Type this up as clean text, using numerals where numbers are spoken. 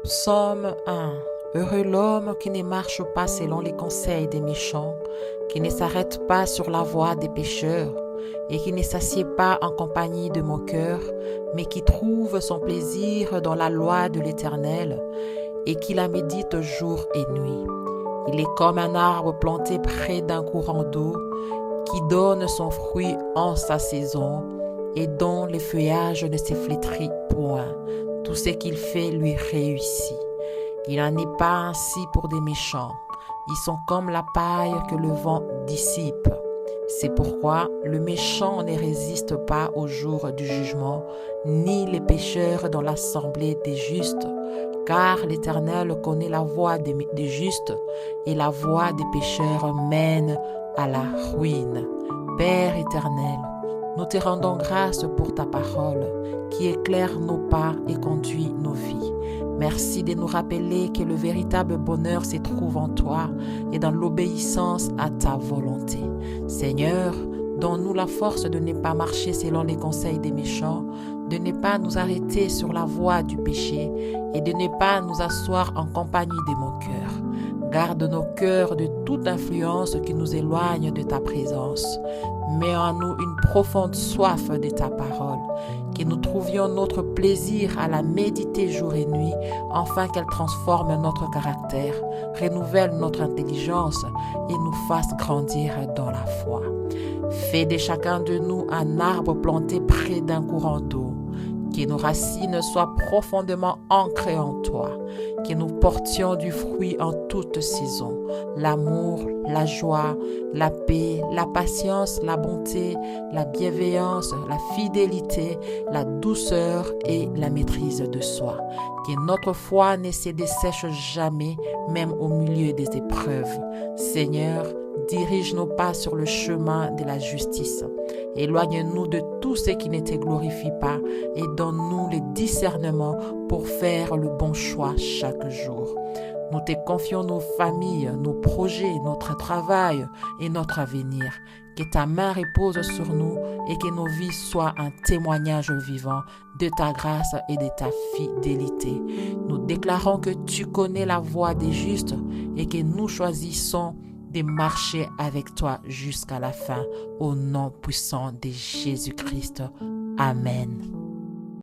Psaume 1. Heureux l'homme qui ne marche pas selon les conseils des méchants, qui ne s'arrête pas sur la voie des pécheurs, et qui ne s'assied pas en compagnie de moqueurs, mais qui trouve son plaisir dans la loi de l'Éternel, et qui la médite jour et nuit. Il est comme un arbre planté près d'un courant d'eau, qui donne son fruit en sa saison, et dont les feuillages ne se flétrissent point. Tout ce qu'il fait lui réussit. Il n'en est pas ainsi pour des méchants. Ils sont comme la paille que le vent dissipe. C'est pourquoi le méchant ne résiste pas au jour du jugement, ni les pécheurs dans l'assemblée des justes. Car l'Éternel connaît la voie des justes, et la voie des pécheurs mène à la ruine. Père éternel, nous te rendons grâce pour ta parole qui éclaire nos pas et conduit nos vies. Merci de nous rappeler que le véritable bonheur se trouve en toi et dans l'obéissance à ta volonté. Seigneur, donne-nous la force de ne pas marcher selon les conseils des méchants, de ne pas nous arrêter sur la voie du péché et de ne pas nous asseoir en compagnie des moqueurs. Garde nos cœurs de toute influence qui nous éloigne de ta présence. Mets en nous une profonde soif de ta parole, que nous trouvions notre plaisir à la méditer jour et nuit, afin qu'elle transforme notre caractère, renouvelle notre intelligence et nous fasse grandir dans la foi. Fais de chacun de nous un arbre planté près d'un courant d'eau, que nos racines soient profondément ancrées en toi, que nous portions du fruit en toute saison, l'amour, la joie, la paix, la patience, la bonté, la bienveillance, la fidélité, la douceur et la maîtrise de soi. Que notre foi ne se dessèche jamais, même au milieu des épreuves. Seigneur, dirige nos pas sur le chemin de la justice. Éloigne-nous de tout ce qui ne te glorifie pas et donne-nous le discernement pour faire le bon choix chaque jour. Nous te confions nos familles, nos projets, notre travail et notre avenir. Que ta main repose sur nous et que nos vies soient un témoignage vivant de ta grâce et de ta fidélité. Nous déclarons que tu connais la voie des justes et que nous choisissons de marcher avec toi jusqu'à la fin, au nom puissant de Jésus-Christ. Amen.